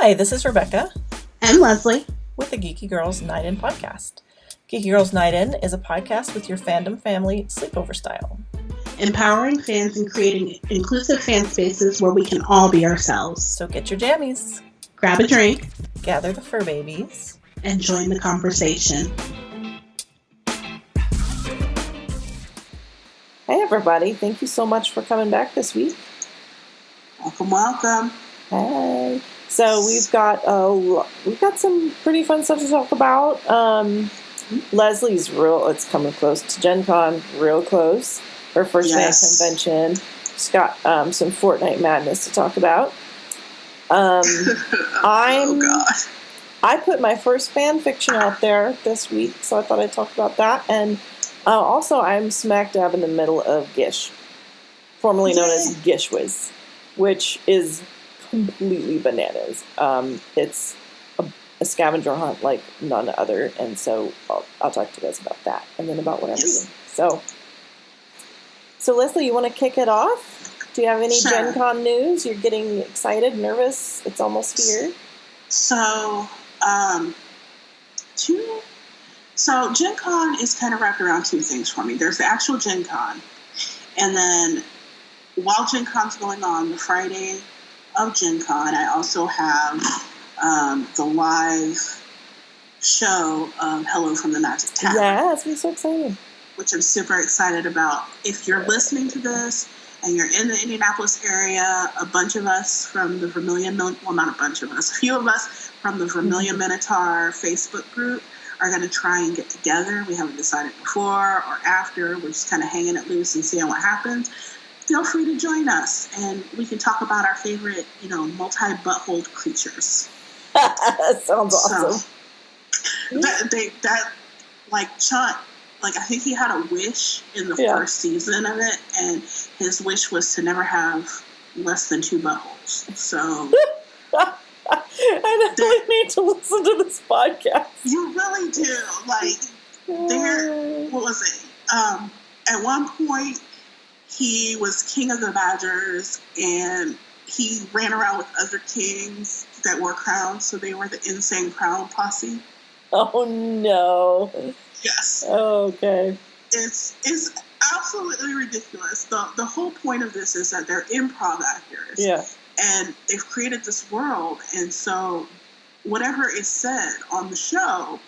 Hi, this is Rebekah. And Leslie. With the Geeky Girls Night In podcast. Geeky Girls Night In is a podcast with your fandom family sleepover style. Empowering fans and creating inclusive fan spaces where we can all be ourselves. So get your jammies. Grab a drink. Gather the fur babies. And join the conversation. Hey everybody, thank you so much for coming back this week. Welcome. Hey. So we've got some pretty fun stuff to talk about. Leslie's it's coming close to Gen Con, real close. Her first fan convention. She's got some Fortnite madness to talk about. Oh God. I put my first fan fiction out there this week, so I thought I'd talk about that. And also, I'm smack dab in the middle of GISHy, formerly known as GISHy, which is completely bananas. It's a scavenger hunt like none other, and so I'll talk to you guys about that, and then about what I'm reading. So Leslie, you want to kick it off? Do you have any Gen Con news? You're getting excited, nervous. It's almost here. So Gen Con is kind of wrapped around two things for me. There's the actual Gen Con, and then while Gen Con's going on, the Friday of Gen Con, I also have the live show of Hello from the Magic Tavern. Yes, I'm so excited. Which I'm super excited about. If you're listening to this and you're in the Indianapolis area, a bunch of us from the Vermilion, well, not a bunch of us, a few of us from the Vermilion Minotaur Facebook group are going to try and get together. We haven't decided before or after. We're just kind of hanging it loose and seeing what happens. Feel free to join us, and we can talk about our favorite, multi-buttholed creatures. Sounds awesome. Chunt, I think he had a wish in the first season of it, and his wish was to never have less than 2 buttholes. So I really need to listen to this podcast. You really do. What was it? At one point, he was king of the Badgers, and he ran around with other kings that were crowned, so they were the Insane Crown Posse. Oh, no. Yes. Oh, okay. It's absolutely ridiculous. The whole point of this is that they're improv actors. Yeah. And they've created this world, and so whatever is said on the show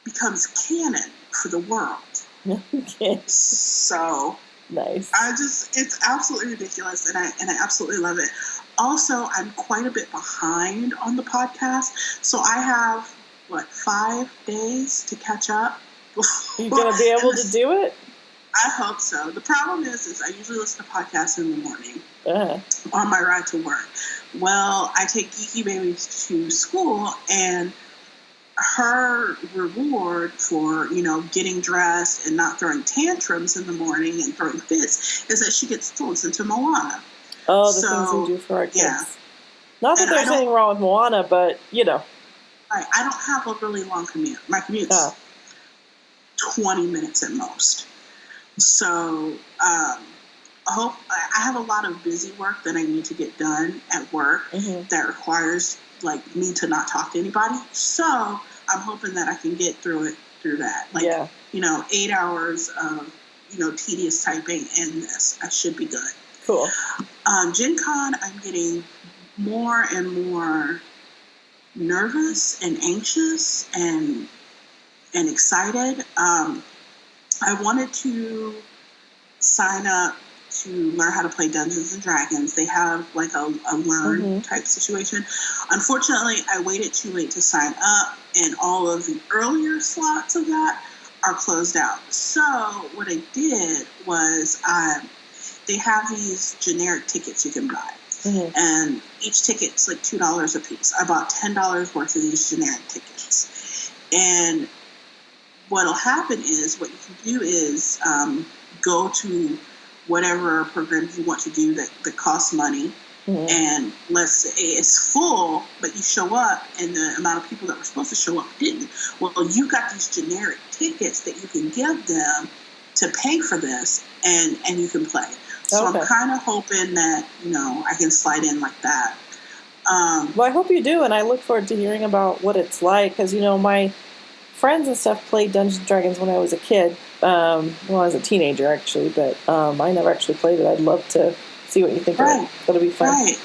becomes canon for the world. Okay. So... Nice. It's absolutely ridiculous, and I absolutely love it. Also, I'm quite a bit behind on the podcast, so I have 5 days to catch up. You gonna be able to do it? I hope so. The problem is I usually listen to podcasts in the morning on my ride to work. Well, I take Geeky Baby to school, and her reward for, getting dressed and not throwing tantrums in the morning and throwing fits is that she gets to listen to Moana. Oh, the things we do for our kids. Yeah. Not that there's anything wrong with Moana, but, I don't have a really long commute. My commute's 20 minutes at most. So, I have a lot of busy work that I need to get done at work that requires me to not talk to anybody. So I'm hoping that I can get through that. 8 hours of, tedious typing and this. I should be good. Cool. Gen Con, I'm getting more and more nervous and anxious and excited. I wanted to sign up to learn how to play Dungeons and Dragons. They have a learn type situation. Unfortunately, I waited too late to sign up, and all of the earlier slots of that are closed out. So what I did was they have these generic tickets you can buy. And each ticket's $2 a piece. I bought $10 worth of these generic tickets. And what'll happen is, what you can do is go to whatever program you want to do that costs money, and let's say it's full, but you show up and the amount of people that were supposed to show up didn't. Well, you got these generic tickets that you can give them to pay for this, and you can play. So I'm kind of hoping that, I can slide in like that. Well, I hope you do, and I look forward to hearing about what it's like, because, my friends and stuff played Dungeons and Dragons when I was a kid. Well, I was a teenager, actually, but I never actually played it. I'd love to see what you think of it. That'll be fun. Right.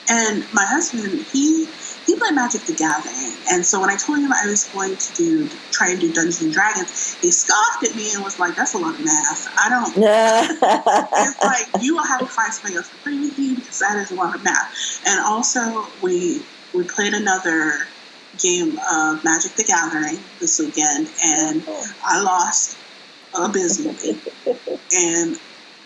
And my husband, he played Magic the Gathering. And so when I told him I was going to try and do Dungeons and Dragons, he scoffed at me and was like, that's a lot of math. I don't. It's like, you will have to find somebody else to play with you because that is a lot of math. And also, we played another game of Magic the Gathering this weekend, and I lost abysmally.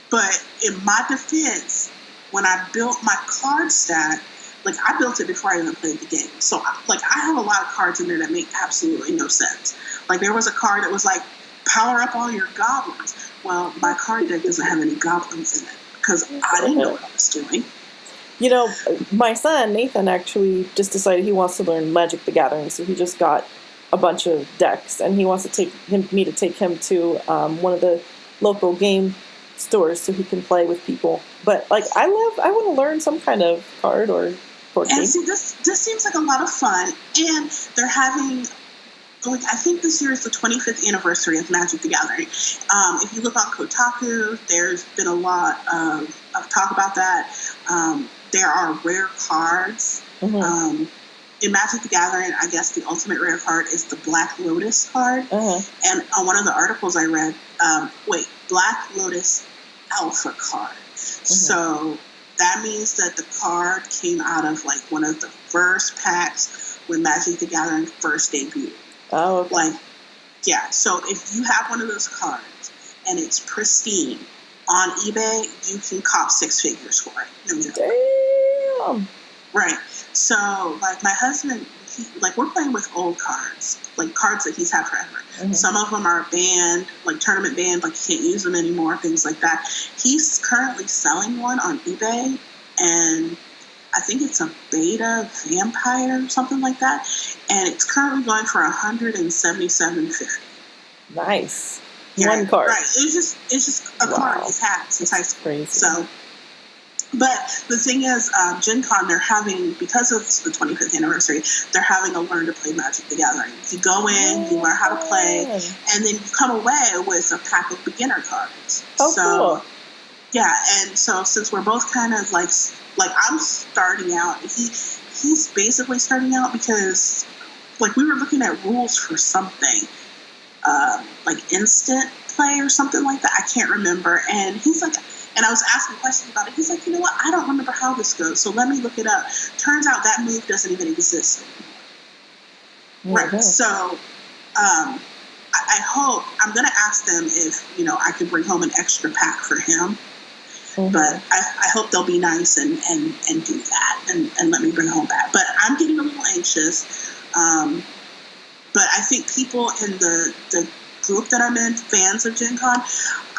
But in my defense, when I built my card stack, I built it before I even played the game. So, I have a lot of cards in there that make absolutely no sense. There was a card that was power up all your goblins. Well, my card deck doesn't have any goblins in it because I didn't know what I was doing. My son, Nathan, actually just decided he wants to learn Magic the Gathering, so he just got a bunch of decks, and he wants to take him to one of the local game stores so he can play with people. But I want to learn some kind of card or board game. And see, this seems like a lot of fun, and they're having, I think this year is the 25th anniversary of Magic the Gathering. If you look on Kotaku, there's been a lot of talk about that. There are rare cards. Mm-hmm. In Magic the Gathering, I guess the ultimate rare card is the Black Lotus card. Mm-hmm. And on one of the articles I read, Black Lotus Alpha card. Mm-hmm. So that means that the card came out of one of the first packs when Magic the Gathering first debuted. Oh, okay. So if you have one of those cards and it's pristine, on eBay, you can cop 6 figures for it. No joke. Damn. Right. So, my husband, we're playing with old cards, cards that he's had forever. Mm-hmm. Some of them are banned, tournament banned, you can't use them anymore, things like that. He's currently selling one on eBay, and I think it's a beta vampire or something like that, and it's currently going for $177.50. Nice. Yeah, one card. Right. It's just a card he's had since high school. Crazy. So, but the thing is, Gen Con, they're having, because of the 25th anniversary, they're having a Learn to Play Magic the Gathering. You go in, you learn how to play, and then you come away with a pack of beginner cards. Oh, cool. Yeah, and so since we're both kind of I'm starting out, he's basically starting out because we were looking at rules for something. Instant play or something like that. I can't remember. And he's and I was asking questions about it. He's like, you know what? I don't remember how this goes. So let me look it up. Turns out that move doesn't even exist anymore. Right. So, I hope, I'm going to ask them if, I could bring home an extra pack for him. Mm-hmm. But I hope they'll be nice and do that and let me bring home that. But I'm getting a little anxious. But I think people in the group that I'm in, fans of Gen Con,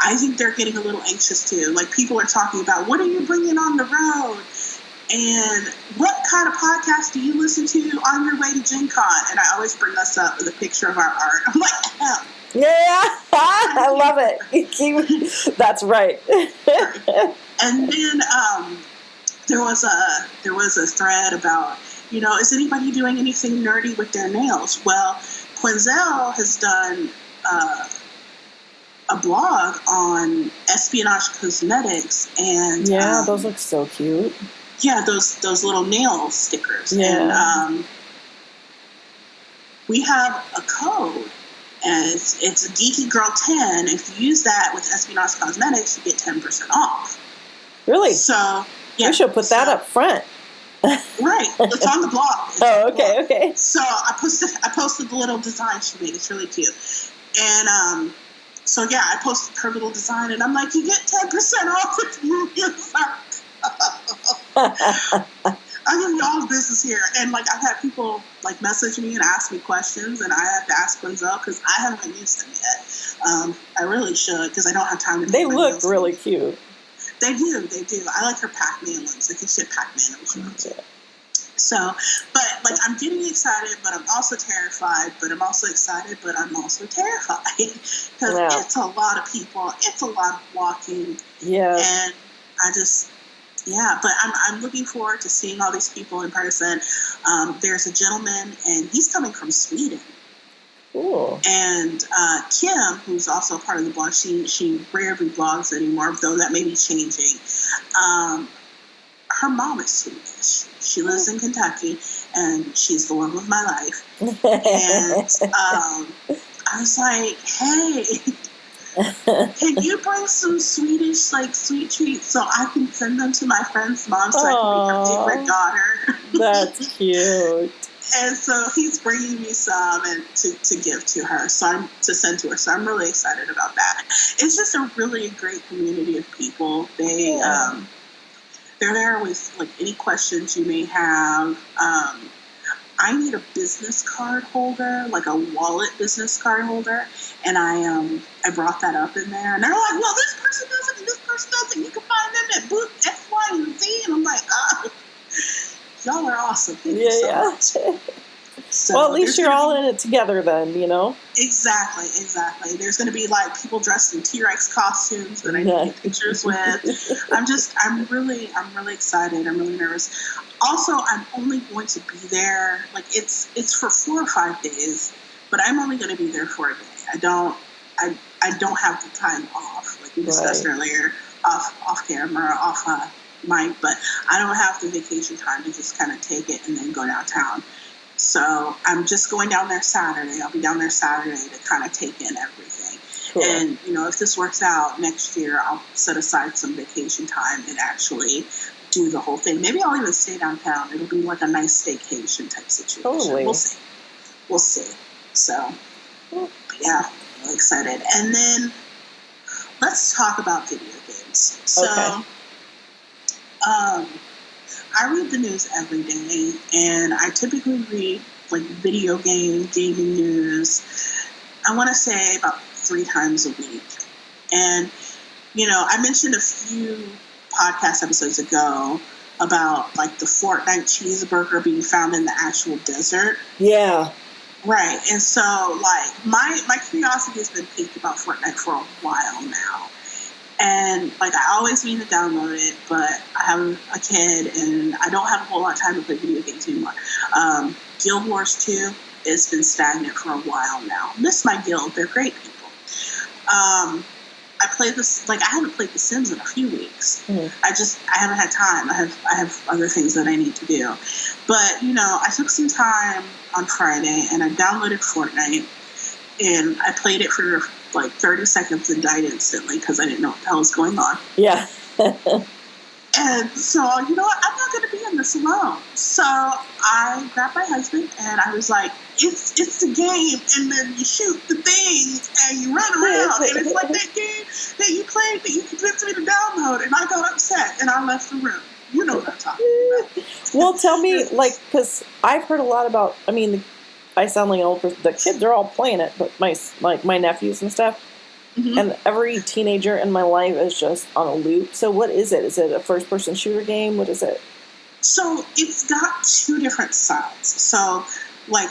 I think they're getting a little anxious too. People are talking about, what are you bringing on the road? And what kind of podcast do you listen to on your way to Gen Con? And I always bring us up with a picture of our art. I'm like, yeah, I love it. That's right. And then there was a thread about, is anybody doing anything nerdy with their nails? Well, Quinzel has done a blog on espionage cosmetics, and those look so cute. Yeah, those little nail stickers. Yeah. And we have a code, and it's Geeky Girl 10. If you use that with espionage cosmetics, you get 10% off. Really? So yeah, you should put that up front. Right, it's on the blog. Okay. So I posted the little design she made. It's really cute. And so yeah, I posted her little design, and I'm like, you get 10% off if you use our I'm giving you all the business here. And I've had people message me and ask me questions, and I have to ask Quinzel because I haven't used them yet. I really should, because I don't have time to. They look really cute. They do. I like her Pac-Man ones. I think she had Pac-Man ones. Yeah. So, but I'm getting excited, but I'm also terrified, but I'm also excited, but I'm also terrified because it's a lot of people. It's a lot of walking. Yeah. And Yeah, but I'm looking forward to seeing all these people in person. There's a gentleman, and he's coming from Sweden. Cool. And Kim, who's also part of the blog, she rarely blogs anymore, though that may be changing. Her mom is Swedish. She lives in Kentucky, and she's the love of my life. And I was like, hey, can you bring some Swedish, like, sweet treats so I can send them to my friend's mom so I can be her favorite daughter? That's cute. And so he's bringing me some and to give to her, to send to her. So I'm really excited about that. It's just a really great community of people. They're there with, like, any questions you may have. I need a business card holder, like a wallet business card holder, and I brought that up in there, and they're like, well, this person doesn't, and this person doesn't. You can find them at booth X, Y, and Z, and I'm like, oh, y'all are awesome. Thank you so much. So well, at least you're all in it together then, you know? Exactly. There's going to be, like, people dressed in T-Rex costumes that I need to get pictures with. I'm really excited. I'm really nervous. Also, I'm only going to be there, like, it's for 4 or 5 days, but I'm only going to be there for a day. I don't have the time off, like we discussed earlier, off camera, off mic, but I don't have the vacation time to just kind of take it and then go downtown. So I'm just going down there Saturday. I'll be down there Saturday to kind of take in everything. Cool. And, you know, if this works out next year, I'll set aside some vacation time and actually do the whole thing. Maybe I'll even stay downtown. It'll be like a nice staycation type situation. Totally. We'll see. So, yeah, I'm really excited. And then let's talk about video games. So, I read the news every day, and I typically read, like, gaming news, I want to say about 3 times a week. And, you know, I mentioned a few podcast episodes ago about, like, the Fortnite cheeseburger being found in the actual desert. Yeah. Right. And so, like, my curiosity has been piqued about Fortnite for a while now. And, like, I always mean to download it, but I have a kid, and I don't have a whole lot of time to play video games anymore. Guild Wars 2 has been stagnant for a while now. Miss my guild. They're great people. I play this, like, I haven't played The Sims in a few weeks. Mm-hmm. I haven't had time. I have other things that I need to do. But, you know, I took some time on Friday, and I downloaded Fortnite, and I played it for like 30 seconds and died instantly because I didn't know what the hell was going on. Yeah. And so, you know what? I'm not going to be in this alone. So I grabbed my husband and I was like, it's the game, and then you shoot the thing and you run around, and it's like that game that you played that you convinced me to download, and I got upset and I left the room. You know what I'm talking about. Well, tell me, like, because I've heard a lot about, I mean, I sound like an old person. The kids are all playing it, but my nephews and stuff. Mm-hmm. And every teenager in my life is just on a loop. So what is it? Is it a first-person shooter game? What is it? So it's got 2 different sides. So, like,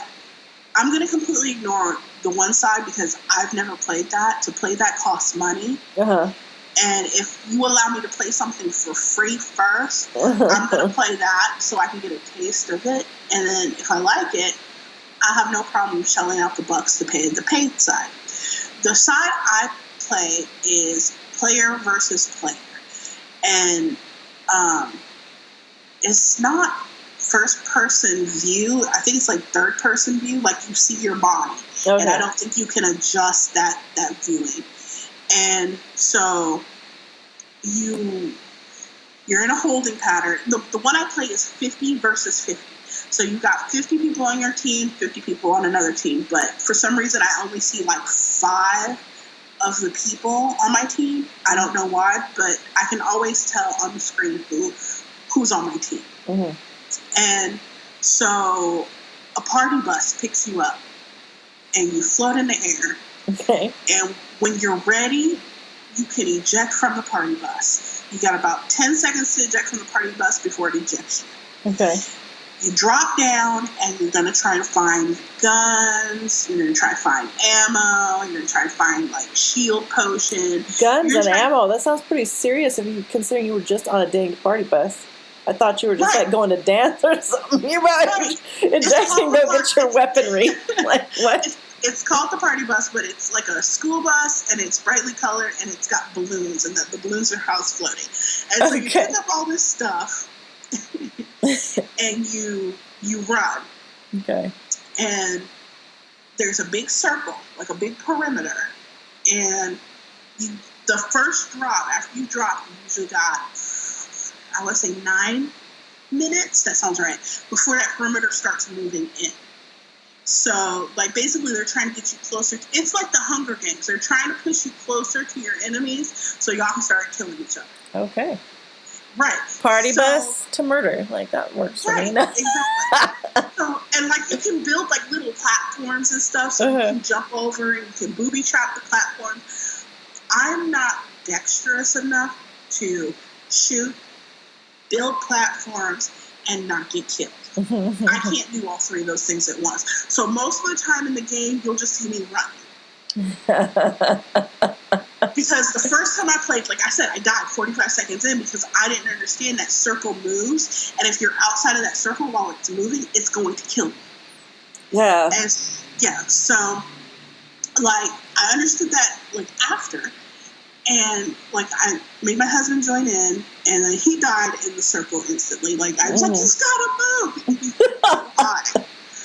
I'm going to completely ignore the one side because I've never played that. To play that costs money. Uh-huh. And if you allow me to play something for free first, I'm going to play that so I can get a taste of it. And then if I like it, I have no problem shelling out the bucks to pay the paid side. The side I play is player versus player. And it's not first-person view. I think it's like third-person view, like you see your body. Okay. And I don't think you can adjust that viewing. And so you're in a holding pattern. The one I play is 50 versus 50. So you've got 50 people on your team, 50 people on another team. But for some reason, I only see like 5 of the people on my team. I don't know why, but I can always tell on the screen who's on my team. Mm-hmm. And so a party bus picks you up, and you float in the air. Okay. And when you're ready, you can eject from the party bus. You got about 10 seconds to eject from the party bus before it ejects you. Okay. you drop down and you're going to try to find guns, you're going to try to find ammo, you're going to try to find like shield potion. Guns and ammo, that sounds pretty serious if you considering you were just on a dang party bus. I thought you were just like going to dance or something. You're probably injecting to get your weaponry. Like what? It's called the party bus, but it's like a school bus, and it's brightly colored, and it's got balloons, and the balloons are house floating. And so you pick up all this stuff, and you run. Okay. And there's a big circle, like a big perimeter, and the first drop, after you drop, you usually got, I would say 9 minutes, that sounds right, before that perimeter starts moving in. So, like, basically they're trying to get you closer. It's like the Hunger Games. They're trying to push you closer to your enemies so y'all can start killing each other. Okay. Right. Party bus to murder. Like, that works for me. Exactly. So, and, like, you can build, like, little platforms and stuff so you can jump over and you can booby trap the platform. I'm not dexterous enough to shoot, build platforms, and not get killed. I can't do all three of those things at once. So most of the time in the game, you'll just see me running. Because the first time I played, like I said, I died 45 seconds in because I didn't understand that circle moves. And if you're outside of that circle while it's moving, it's going to kill you. Yeah. And so, like, I understood that, like, after. And, like, I made my husband join in, and then he died in the circle instantly. Like, I was like, he's gotta move! And he's like, why?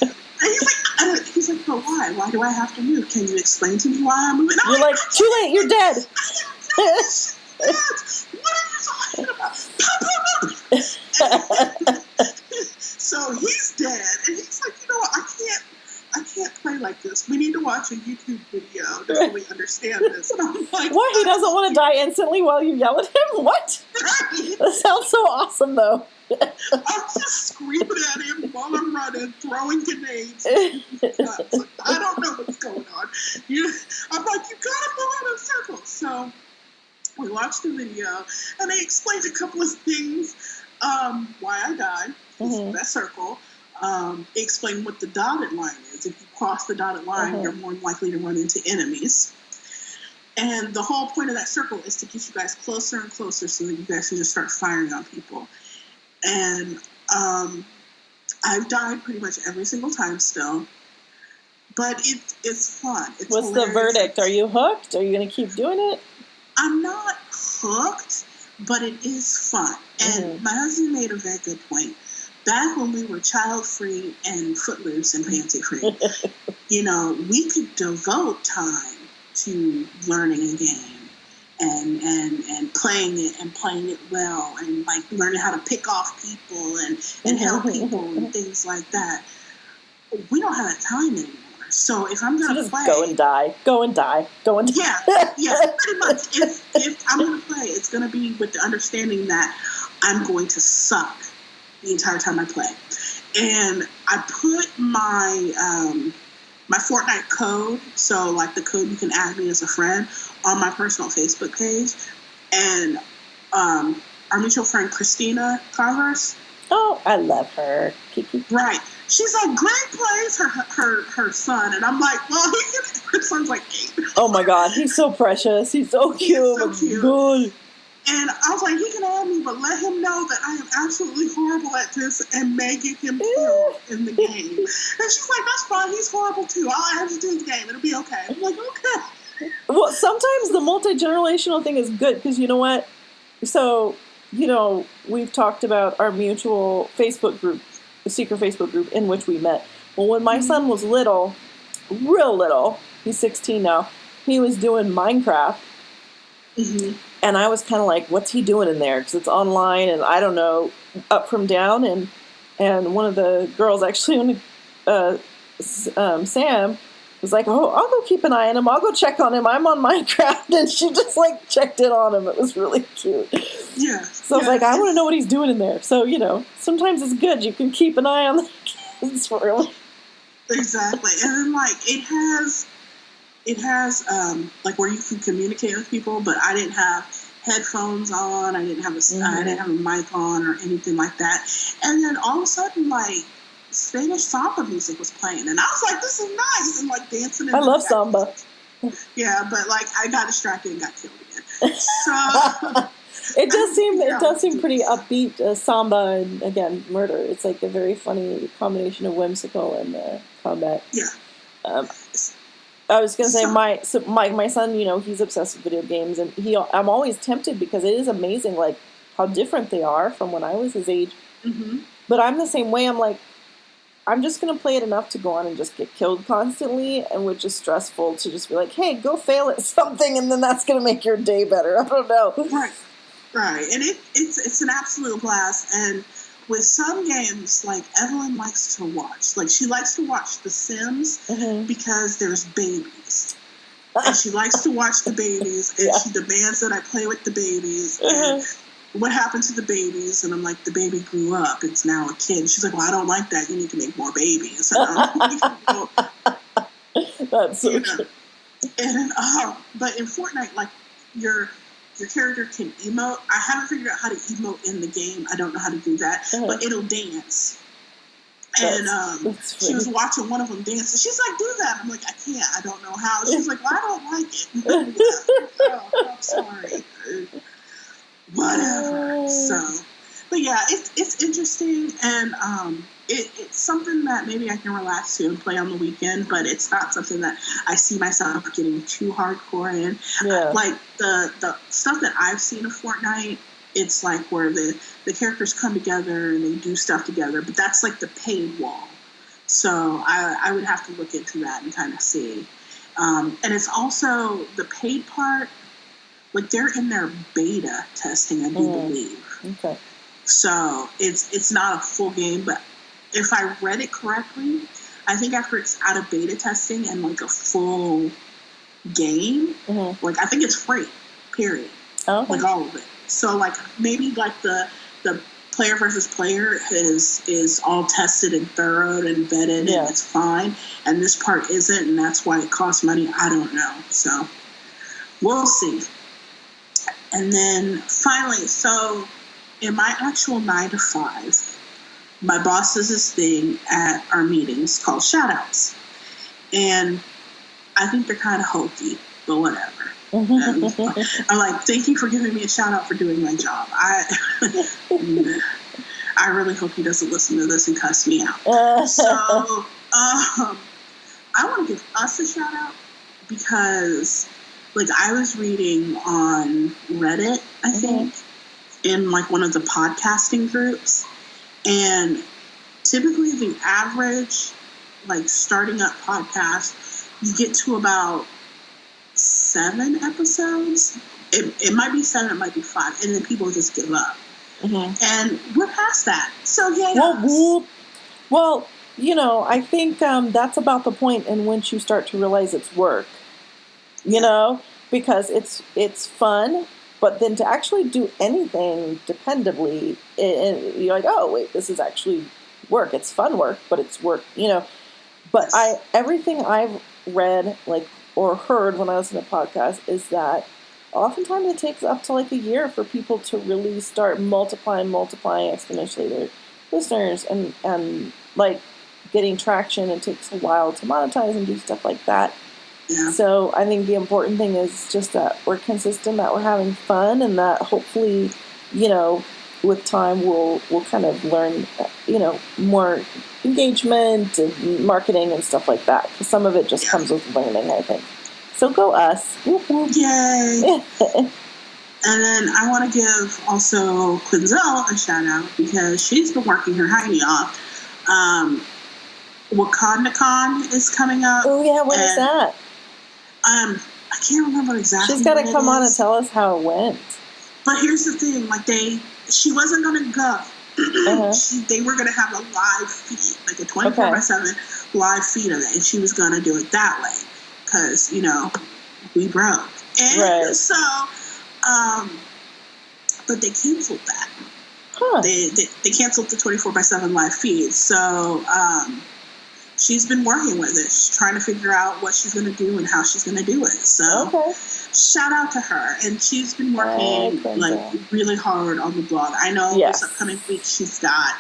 And he's like, but why? Why do I have to move? Can you explain to me why I'm moving? You're like, too late, you're dead! What are you talking about? So he's dead, and he's like, you know what, I can't play like this. We need to watch a YouTube video to really understand this. And I'm like, what? He doesn't want to die instantly while you yell at him? What? Right. That sounds so awesome, though. I'm just screaming at him while I'm running, throwing grenades. Like, I don't know what's going on. I'm like, you gotta move out of circles. So we watched the video, and they explained a couple of things, why I died, that circle. Explain what the dotted line is. If you cross the dotted line, you're more likely to run into enemies. And the whole point of that circle is to get you guys closer and closer so that you guys can just start firing on people. And I've died pretty much every single time still. But it's fun. It's What's hilarious. the verdict? Are you hooked? Are you going to keep doing it? I'm not hooked, but it is fun. And my husband made a very good point. Back when we were child-free and footloose and fancy-free, we could devote time to learning a game and playing it well and, like, learning how to pick off people and help people and things like that. We don't have that time anymore. So if I'm going to play... Go and die. Yeah, pretty much. If I'm going to play, it's going to be with the understanding that I'm going to suck the entire time I play. And I put my my Fortnite code, so like the code you can add me as a friend, on my personal Facebook page. And our mutual friend Christina Converse. Oh, I love her. Right. She's like, Greg plays her son. And I'm like, well, her son's like 8. Oh my God, he's so precious. He's so cute. He's so cute. Good. And I was like, he can add me, but let him know that I am absolutely horrible at this and may get him killed in the game. And she's like, that's fine. He's horrible too. I'll add you to the game. It'll be okay. I'm like, okay. Well, sometimes the multi-generational thing is good because you know what? So, we've talked about our mutual Facebook group, the secret Facebook group in which we met. Well, when my son was little, real little, he's 16 now, he was doing Minecraft. And I was kind of like, what's he doing in there? Because it's online and I don't know, up from down. And one of the girls actually, Sam, was like, oh, I'll go keep an eye on him. I'll go check on him. I'm on Minecraft. And she just like checked in on him. It was really cute. Yeah. So I was like, I want to know what he's doing in there. So, sometimes it's good. You can keep an eye on the kids for him. Exactly. And then like it has like where you can communicate with people, but I didn't have headphones on. I didn't have a mic on or anything like that. And then all of a sudden, like, Spanish samba music was playing, and I was like, "This is nice," and like dancing. I love samba. Yeah, but like I got distracted and got killed again. So it does seem pretty upbeat. Samba and again murder. It's like a very funny combination of whimsical and combat. Yeah. I was gonna say my son, you know, he's obsessed with video games, and I'm always tempted because it is amazing, like how different they are from when I was his age. Mm-hmm. But I'm the same way. I'm like, I'm just going to play it enough to go on and just get killed constantly, and which is stressful to just be like, hey, go fail at something, and then that's going to make your day better. I don't know. Right. And it's an absolute blast. And with some games, like, Evelyn likes to watch. Like, she likes to watch The Sims because there's babies. And she likes to watch the babies, and she demands that I play with the babies. And what happened to the babies? And I'm like, the baby grew up. It's now a kid. She's like, well, I don't like that. You need to make more babies. And that's so true. And but in Fortnite, like your character can emote. I haven't figured out how to emote in the game. I don't know how to do that, but it'll dance. And she was watching one of them dance, and she's like, "Do that." I'm like, "I can't. I don't know how." She's like, "Well, I don't like it." Oh, I'm sorry. Whatever. So, but yeah, it's interesting, and it's something that maybe I can relax to and play on the weekend, but it's not something that I see myself getting too hardcore in. Yeah. Like the stuff that I've seen of Fortnite, it's like where the characters come together and they do stuff together, but that's like the paid wall. So I would have to look into that and kind of see. And it's also the paid part. Like, they're in their beta testing, I do believe. Okay. So it's not a full game, but if I read it correctly, I think after it's out of beta testing and like a full game, like I think it's free, period. Oh. Like all of it. So like maybe like the player versus player is all tested and thorough and vetted and it's fine, and this part isn't, and that's why it costs money. I don't know. So we'll see. And then finally, so in my actual 9 to 5, my boss does this thing at our meetings called shout-outs. And I think they're kind of hokey, but whatever. I'm like, thank you for giving me a shout-out for doing my job. I really hope he doesn't listen to this and cuss me out. So I want to give us a shout-out because... like, I was reading on Reddit, I think, in, like, one of the podcasting groups, and typically the average, like, starting up podcast, you get to about 7 episodes. It might be 7, it might be 5, and then people just give up. And we're past that. So, yeah. Well, you know, I think that's about the point in which you start to realize it's work. You know, because it's fun, but then to actually do anything dependably, you're like, oh wait, this is actually work. It's fun work, but it's work, you know. But everything I've read, like, or heard when I listen to podcasts is that oftentimes it takes up to like a year for people to really start multiplying exponentially their listeners and like getting traction. It takes a while to monetize and do stuff like that. Yeah. So I think the important thing is just that we're consistent, that we're having fun, and that hopefully, you know, with time we'll kind of learn, you know, more engagement and marketing and stuff like that. Because some of it just comes with learning, I think. So go us. Yay. And then I want to give also Quinzel a shout out because she's been working her hiney off. WakandaCon is coming up. Oh yeah, when is that? I can't remember exactly. She's got to come on and tell us how it went. But here's the thing: like she wasn't going to go. They were going to have a live feed, like a 24/7 live feed of it, and she was going to do it that way because, you know, we broke. And so, but they canceled that. They canceled the 24/7 live feed. So she's been working with it. She's trying to figure out what she's going to do and how she's going to do it. So shout out to her. And she's been working really hard on the blog. I know this upcoming week she's got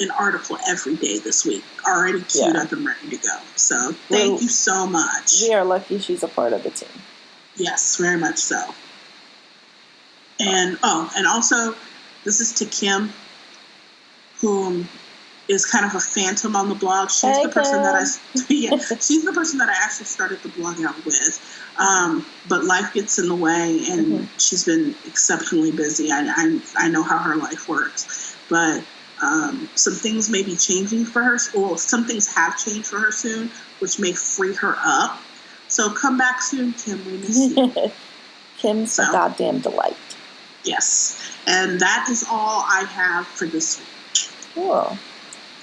an article every day this week already queued up and ready to go. So thank you so much. We are lucky she's a part of the team. Yes, very much so. And also this is to Kim, who is kind of a phantom on the blog. She's the person that she's the person that I actually started the blog out with. But life gets in the way, and she's been exceptionally busy. I know how her life works, but some things may be changing for her. Well, some things have changed for her soon, which may free her up. So come back soon, Kim. We miss you. Kim's a goddamn delight. Yes. And that is all I have for this week. Cool.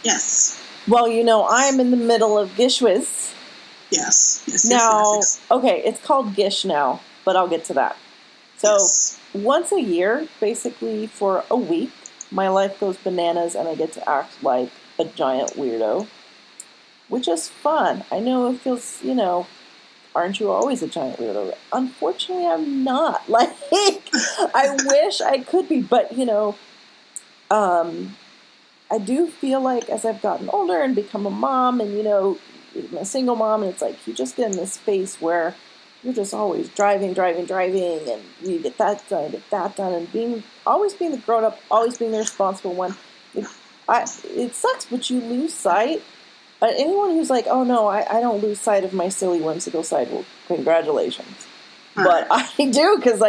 Yes. Well, I'm in the middle of GISHwiz. Yes. Now, okay, it's called GISH now, but I'll get to that. So, once a year, basically for a week, my life goes bananas and I get to act like a giant weirdo, which is fun. I know it feels, aren't you always a giant weirdo? Unfortunately, I'm not. Like, I wish I could be, but, I do feel like as I've gotten older and become a mom and, I'm a single mom, and it's like you just get in this space where you're just always driving, and you get that done, and always being the grown-up, always being the responsible one. It sucks, but you lose sight. Anyone who's like, oh no, I don't lose sight of my silly, whimsical side, well, congratulations. But I do, because,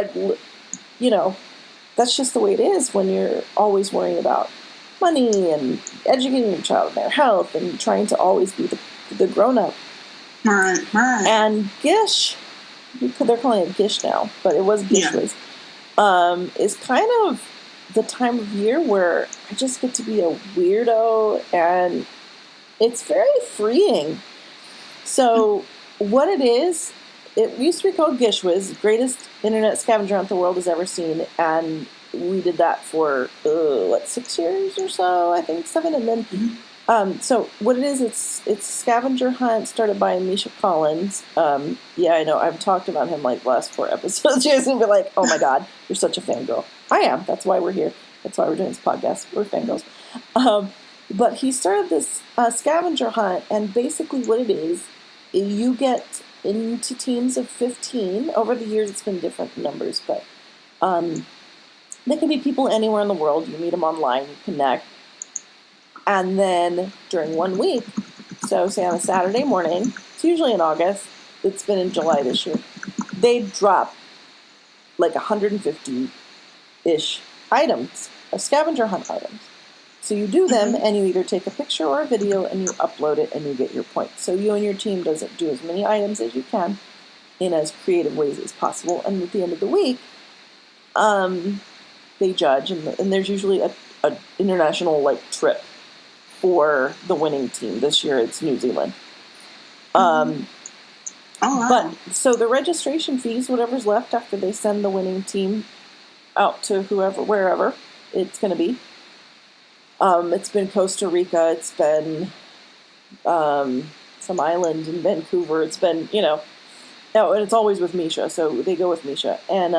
that's just the way it is when you're always worrying about money and educating your child in their health and trying to always be the grown-up. Right. And GISH, they're calling it GISH now, but it was GISHwiz, is kind of the time of year where I just get to be a weirdo, and it's very freeing. So what it is, it used to be called GISHwiz, greatest internet scavenger hunt the world has ever seen, and we did that for 6 years or so, I think 7, and then so what it is, it's a scavenger hunt started by Misha Collins. I know I've talked about him like the last 4 episodes. You're gonna be like, oh my god, you're such a fangirl. I am. That's why we're here. That's why we're doing this podcast. We're fangirls. But he started this scavenger hunt, and basically what it is, you get into teams of 15. Over the years, it's been different numbers, but they can be people anywhere in the world. You meet them online, you connect. And then during 1 week, so say on a Saturday morning, it's usually in August, it's been in July this year, they drop like 150-ish items, of scavenger hunt items. So you do them, and you either take a picture or a video, and you upload it, and you get your points. So you and your team do as many items as you can in as creative ways as possible. And at the end of the week, they judge, and there's usually a international trip for the winning team. This year it's New Zealand. But so the registration fees, whatever's left after they send the winning team out to wherever it's going to be. It's been Costa Rica. It's been some island in Vancouver. It's been, and it's always with Misha, so they go with Misha. And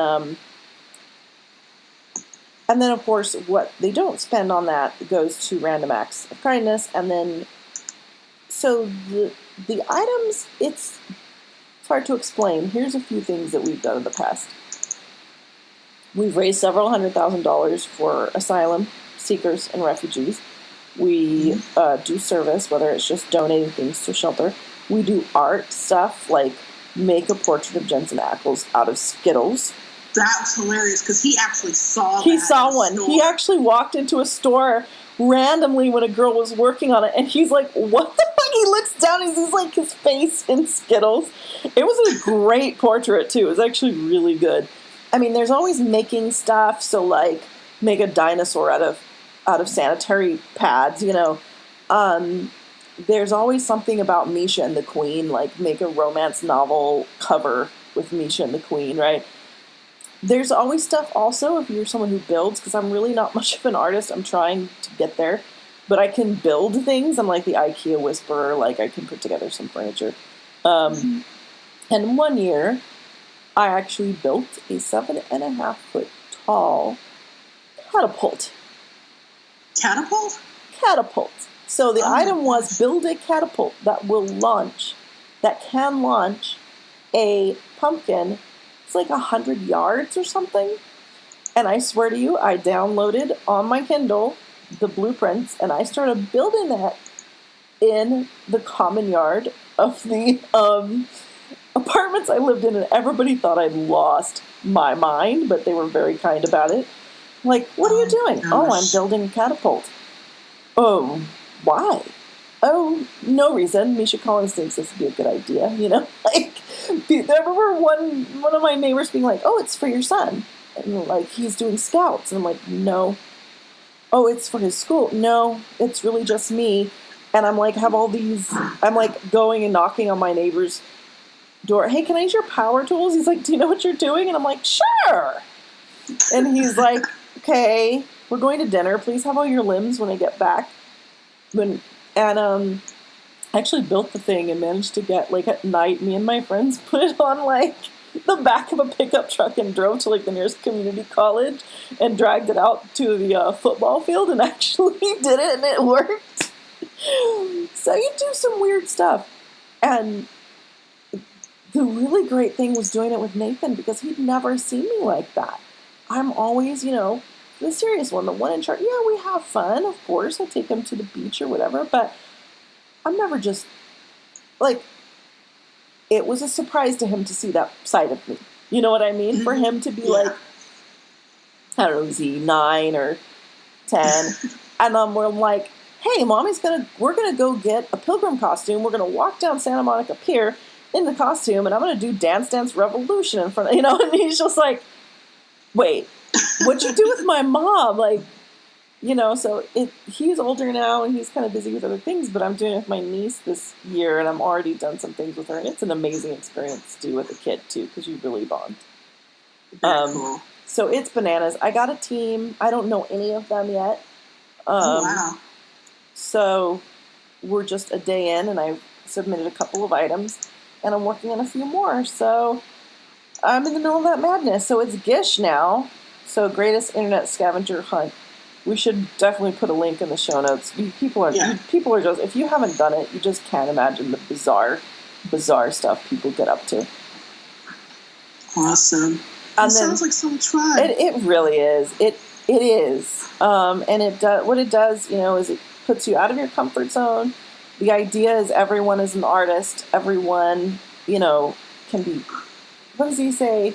then, of course, what they don't spend on that goes to random acts of kindness. And then, so the items, it's hard to explain. Here's a few things that we've done in the past. We've raised several $100,000 for asylum seekers and refugees. We do service, whether it's just donating things to shelter. We do art stuff, like make a portrait of Jensen Ackles out of Skittles. That was hilarious, because he actually saw He saw one. He actually walked into a store randomly when a girl was working on it, and he's like, what the fuck? He looks down and sees his face in Skittles. It was a great portrait, too. It was actually really good. I mean, there's always making stuff, so make a dinosaur out of sanitary pads, There's always something about Misha and the Queen, make a romance novel cover with Misha and the Queen, right? There's always stuff also if you're someone who builds, because I'm really not much of an artist. I'm trying to get there. but I can build things. I'm like the IKEA whisperer. Like I can put together some furniture. And one year, I actually built a 7.5 foot tall catapult. Catapult. So the item was build a catapult that can launch a pumpkin. It's like 100 yards or something. And I swear to you, I downloaded on my Kindle the blueprints, and I started building that in the common yard of the apartments I lived in, and everybody thought I'd lost my mind, but they were very kind about it. Like, what are you doing? Gosh. Oh, I'm building a catapult. Oh, why? Oh, no reason. Misha Collins thinks this would be a good idea, Like, I remember one of my neighbors being like, oh, it's for your son. And, like, he's doing scouts. And I'm like, no. Oh, it's for his school. No, it's really just me. And I'm like, I'm like going and knocking on my neighbor's door. Hey, can I use your power tools? He's like, do you know what you're doing? And I'm like, sure. And he's like, okay, we're going to dinner. Please have all your limbs when I get back. I actually built the thing and managed to get, like, at night, me and my friends put it on, like, the back of a pickup truck and drove to, like, the nearest community college and dragged it out to the football field and actually did it, and it worked. So you do some weird stuff. And the really great thing was doing it with Nathan, because he'd never seen me like that. I'm always, the serious one, the one in charge. Yeah, we have fun, of course. I take him to the beach or whatever, but I'm never just, like, it was a surprise to him to see that side of me. You know what I mean? For him to be like, I don't know, is he 9 or 10? And we're like, hey, we're gonna go get a pilgrim costume. We're gonna walk down Santa Monica Pier in the costume, and I'm gonna do Dance Dance Revolution in front of, and he's just like, wait, what'd you do with my mom? Like, so he's older now and he's kind of busy with other things, but I'm doing it with my niece this year, and I'm already done some things with her, and it's an amazing experience to do with a kid too, because you really bond. Cool. So it's bananas. I got a team. I don't know any of them yet. Wow. So we're just a day in, and I've submitted a couple of items, and I'm working on a few more. So I'm in the middle of that madness. So it's GISH now. So Greatest Internet Scavenger Hunt. We should definitely put a link in the show notes. People are just, if you haven't done it, you just can't imagine the bizarre stuff people get up to. Awesome. It sounds like so much fun. It really is. It is. And what it does, is it puts you out of your comfort zone. The idea is everyone is an artist. Everyone, can be, what does he say?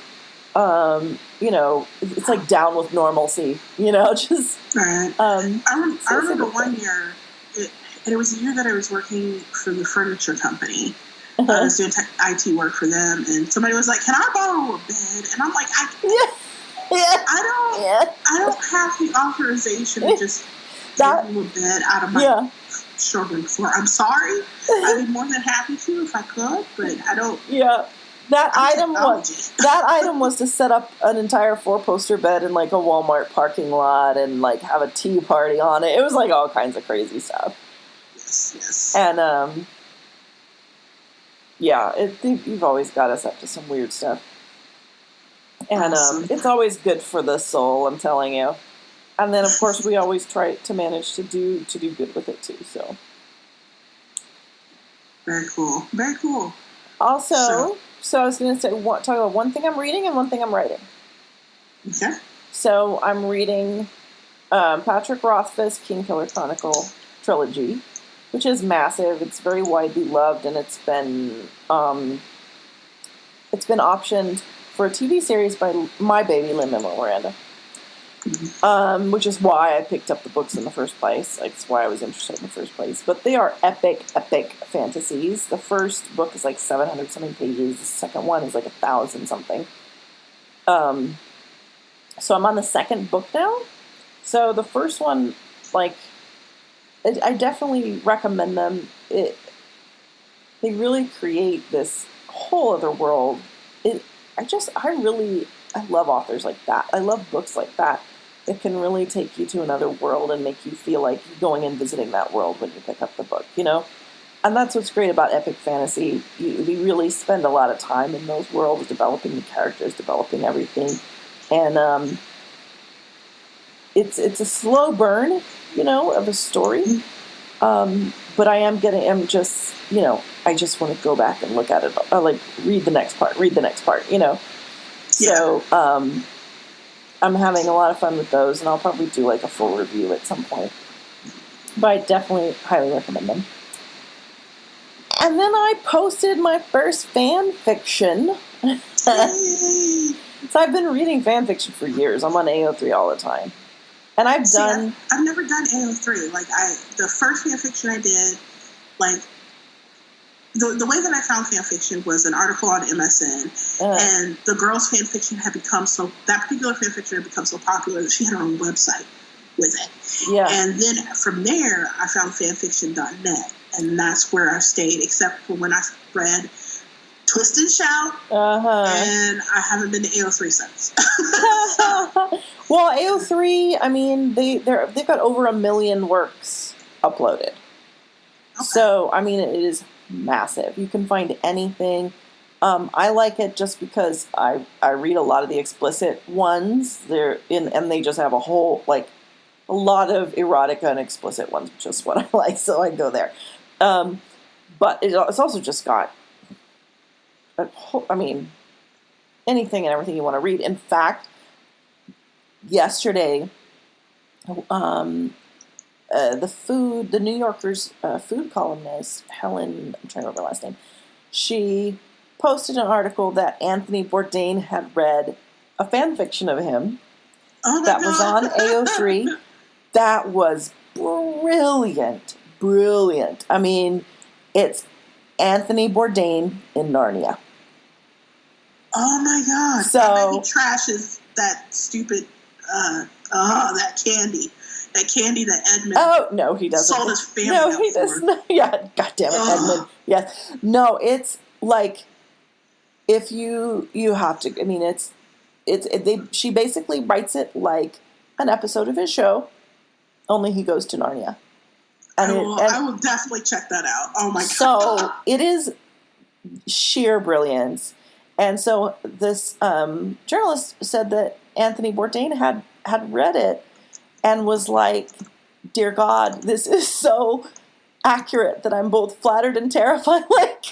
It's like down with normalcy, just. Right. I remember one year, it was the year that I was working for the furniture company. I was doing IT work for them, and somebody was like, "Can I borrow a bed?" And I'm like, I don't have the authorization to just give you a bed out of my showroom floor. I'm sorry. I'd be more than happy to if I could, but I don't. Yeah. That item was to set up an entire 4-poster bed in, like, a Walmart parking lot and, like, have a tea party on it. It was, like, all kinds of crazy stuff. Yes. And you've always got us up to some weird stuff. And awesome. It's always good for the soul, I'm telling you. And then, of course, we always try to manage to do good with it too. So very cool. Very cool. Also. So I was going to say, talk about one thing I'm reading and one thing I'm writing. Okay. So I'm reading Patrick Rothfuss' Kingkiller Chronicle trilogy, which is massive. It's very widely loved, and it's been optioned for a TV series by my baby Lin-Manuel Miranda. Which is why I picked up the books in the first place. Like, it's why I was interested in the first place. But they are epic fantasies. The first book is like 700 something pages. The second one is like 1,000 something. So I'm on the second book now. So the first one, like, I definitely recommend them. They really create this whole other world. I love authors like that. I love books like that. it can really take you to another world and make you feel like you're going and visiting that world when you pick up the book, you know? And that's what's great about epic fantasy. We really spend a lot of time in those worlds, developing the characters, developing everything. And it's a slow burn, you know, of a story. But I'm just, you know, I just want to go back and look at it. Like, read the next part, you know? So, I'm having a lot of fun with those, and I'll probably do like a full review at some point. But I definitely highly recommend them. And then I posted my first fan fiction. So I've been reading fan fiction for years. I'm on AO3 all the time. And I've never done AO3. Like, the first fan fiction I did, like, the way that I found fan fiction was an article on MSN, and the girl's fan fiction had become that particular fan fiction had become so popular that she had her own website with it. Yeah. And then from there, I found fanfiction.net, and that's where I stayed, except for when I read Twist and Shout, and I haven't been to AO3 since. Well, AO3, I mean, they've got over 1 million works uploaded. Okay. So, I mean, it is massive. You can find anything. I like it just because I read a lot of the explicit ones. And they just have a whole, like, a lot of erotica and explicit ones, which is what I like, so I go there. But it's also just got anything and everything you want to read. In fact, yesterday, the New Yorker's food columnist, Helen, I'm trying to remember her last name, she posted an article that Anthony Bourdain had read a fan fiction of him that was on AO3. That was brilliant. I mean, it's Anthony Bourdain in Narnia. Oh my God. So, I bet he trashes that stupid, that candy. That candy that Edmund no, he doesn't. Sold his family. No, he does not. Yeah, goddamn it, Edmund. Yes. No, it's like, if you have to, I mean, she basically writes it like an episode of his show, only he goes to Narnia. And I will definitely check that out. Oh my God. So it is sheer brilliance. And so this journalist said that Anthony Bourdain had read it and was like, "Dear God, this is so accurate that I'm both flattered and terrified." Like,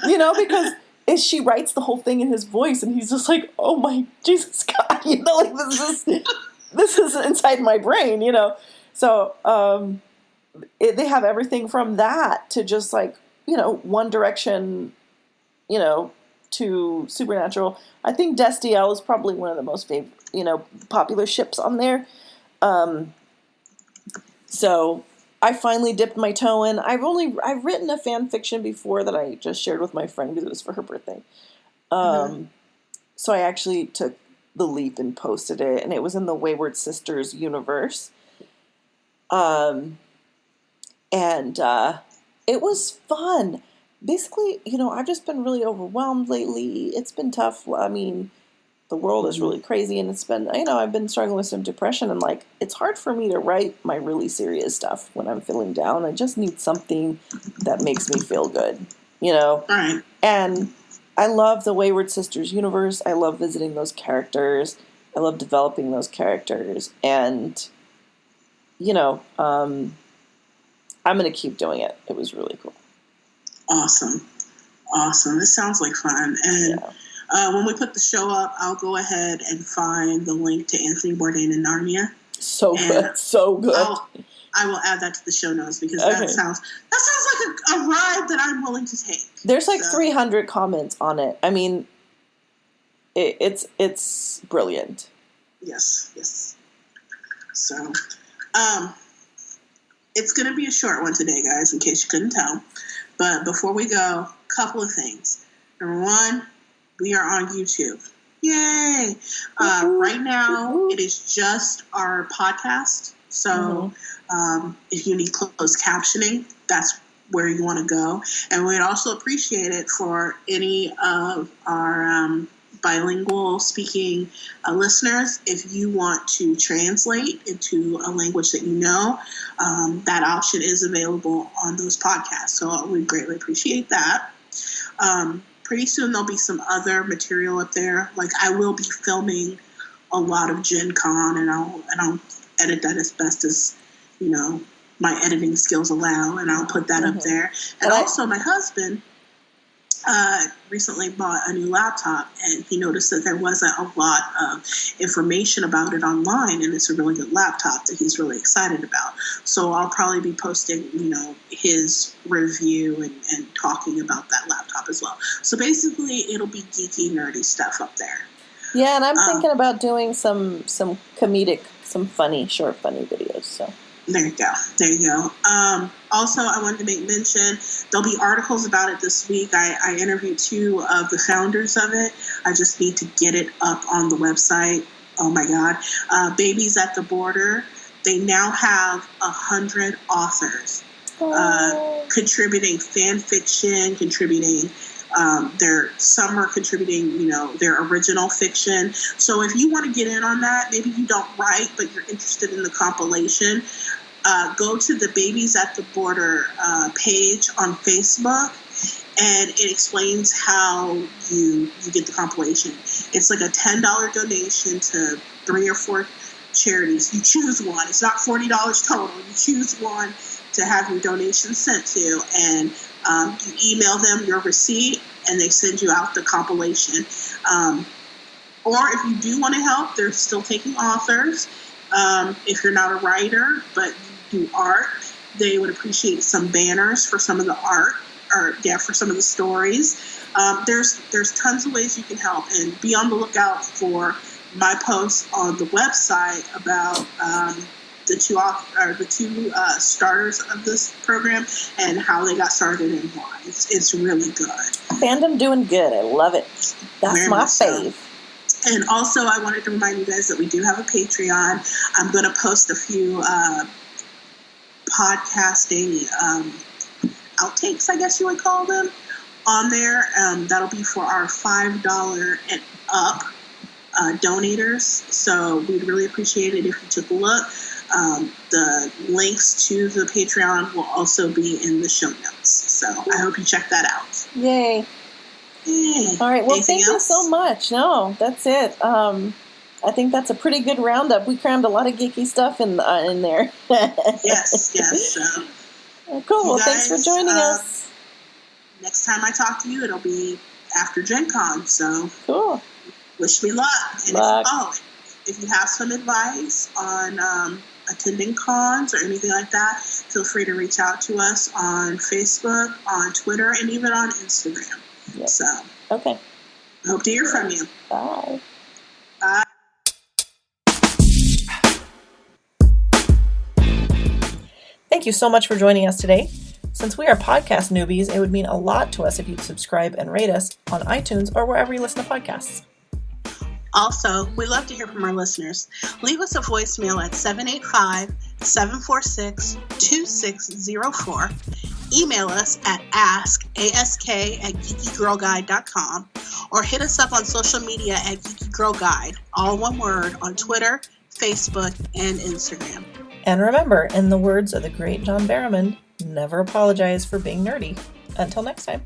you know, because she writes the whole thing in his voice, and he's just like, "Oh my Jesus God," you know, like this is inside my brain, you know. So they have everything from that to just, like, you know, One Direction, you know, to Supernatural. I think Destiel is probably one of the most favorite, you know, popular ships on there. So I finally dipped my toe in. I've written a fan fiction before that I just shared with my friend because it was for her birthday. So I actually took the leap and posted it, and it was in the Wayward Sisters universe. And it was fun. Basically, you know, I've just been really overwhelmed lately. It's been tough. I mean, the world is really crazy, and it's been, you know, I've been struggling with some depression, and, like, it's hard for me to write my really serious stuff when I'm feeling down. I just need something that makes me feel good, you know? Right. And I love the Wayward Sisters universe. I love visiting those characters. I love developing those characters. And, you know, I'm going to keep doing it. It was really cool. Awesome. It sounds like fun. And when we put the show up, I'll go ahead and find the link to Anthony Bourdain and Narnia. So good. I will add that to the show notes because that sounds like a ride that I'm willing to take. There's like 300 comments on it. I mean, it's brilliant. Yes. So, it's going to be a short one today, guys, in case you couldn't tell. But before we go, a couple of things. Number one, we are on YouTube. Yay! Right now, it is just our podcast. So if you need closed captioning, that's where you want to go. And we'd also appreciate it for any of our bilingual speaking listeners, if you want to translate into a language that you know, that option is available on those podcasts. So we greatly appreciate that. Pretty soon there'll be some other material up there. Like I will be filming a lot of Gen Con, and I'll edit that as best as, my editing skills allow, and I'll put that up there. And also my husband recently bought a new laptop, and he noticed that there wasn't a lot of information about it online, and it's a really good laptop that he's really excited about. So I'll probably be posting, his review and talking about that laptop as well. So basically it'll be geeky, nerdy stuff up there. Yeah, and I'm thinking about doing some comedic, some short funny videos, so... There you go. Also, I wanted to make mention, there'll be articles about it this week. I interviewed 2 of the founders of it. I just need to get it up on the website. Oh my God. Babies at the Border. They now have 100 authors contributing fan fiction, contributing some are contributing, their original fiction. So if you want to get in on that, maybe you don't write, but you're interested in the compilation, go to the Babies at the Border page on Facebook, and it explains how you get the compilation. It's like a $10 donation to 3 or 4 charities. You choose one. It's not $40 total. You choose one to have your donation sent to, and you email them your receipt, and they send you out the compilation. Or if you do want to help, they're still taking authors. If you're not a writer, but you do art, they would appreciate some banners for some of the art, for some of the stories. There's tons of ways you can help, and be on the lookout for my posts on the website about the two starters of this program and how they got started and why. It's really good. Fandom doing good. I love it. That's very my fave. So. And also, I wanted to remind you guys that we do have a Patreon. I'm going to post a few podcasting outtakes, I guess you would call them, on there. That'll be for our $5 and up donators. So we'd really appreciate it if you took a look. The links to the Patreon will also be in the show notes. So I hope you check that out. Yay. All right. Well, thank you so much. No, that's it. I think that's a pretty good roundup. We crammed a lot of geeky stuff in there. Yes. Cool. Well, thanks for joining us. Next time I talk to you, it'll be after Gen Con. So cool. Wish me luck. And if you have some advice on attending cons or anything like that, feel free to reach out to us on Facebook, on Twitter, and even on Instagram. Yep. So, okay. Hope to hear from you. Bye. Bye. Thank you so much for joining us today. Since we are podcast newbies, it would mean a lot to us if you'd subscribe and rate us on iTunes or wherever you listen to podcasts. Also, we love to hear from our listeners. Leave us a voicemail at 785-746-2604. Email us at ask@geekygirlguide.com, or hit us up on social media at Geeky Girl Guide, all one word, on Twitter, Facebook, and Instagram. And remember, in the words of the great John Barrowman, never apologize for being nerdy. Until next time.